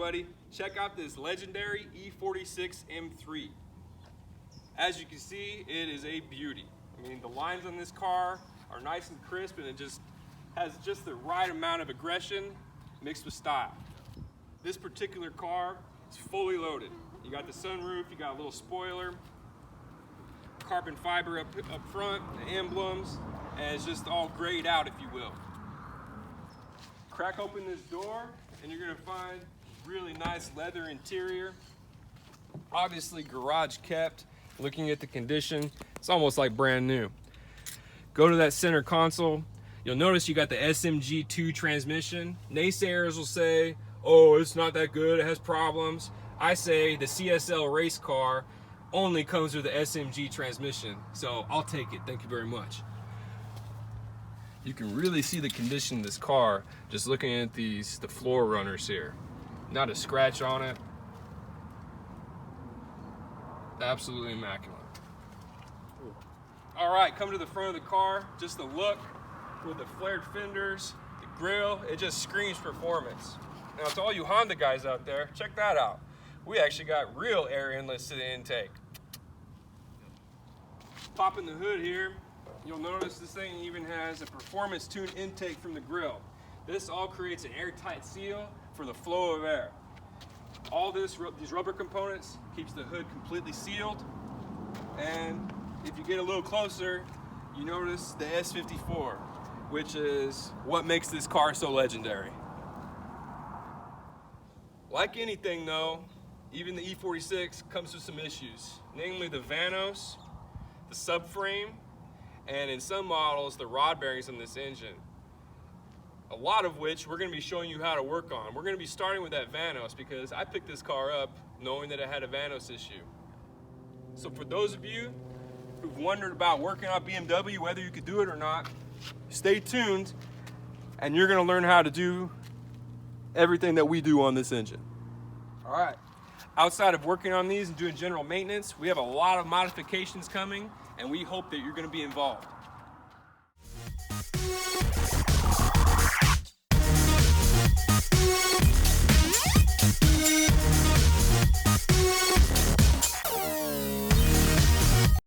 everybody, check out this legendary E46 M3. As you can see, it is a beauty. I mean, the lines on this car are nice and crisp, and it just has just the right amount of aggression mixed with style. This particular car is fully loaded. You got the sunroof, you got a little spoiler, carbon fiber up front, the emblems, and it's just all grayed out, if you will. Crack open this door, and you're gonna find really nice leather interior. Obviously garage kept. Looking at the condition, it's almost like brand new. Go to that center console. You'll notice you got the SMG2 transmission. Naysayers will say, oh, it's not that good, it has problems. I say the CSL race car only comes with the SMG transmission, so I'll take it, thank you very much. You can really see the condition of this car just looking at the floor runners here. Not a scratch on it. Absolutely immaculate. All right, come to the front of the car. Just the look with the flared fenders, the grille, it just screams performance. Now to all you Honda guys out there, check that out. We actually got real air inlets to the intake. Popping the hood here, you'll notice this thing even has a performance tuned intake from the grille. This all creates an airtight seal for the flow of air. All these rubber components keeps the hood completely sealed, and if you get a little closer, you notice the S54, which is what makes this car so legendary. Like anything though, even the E46 comes with some issues, namely the vanos, the subframe, and in some models the rod bearings on this engine. A lot of which we're going to be showing you how to work on. We're going to be starting with that vanos because I picked this car up knowing that it had a vanos issue. So for those of you who've wondered about working on BMW, whether you could do it or not, stay tuned and you're going to learn how to do everything that we do on this engine. All right. Outside of working on these and doing general maintenance, we have a lot of modifications coming, and we hope that you're going to be involved.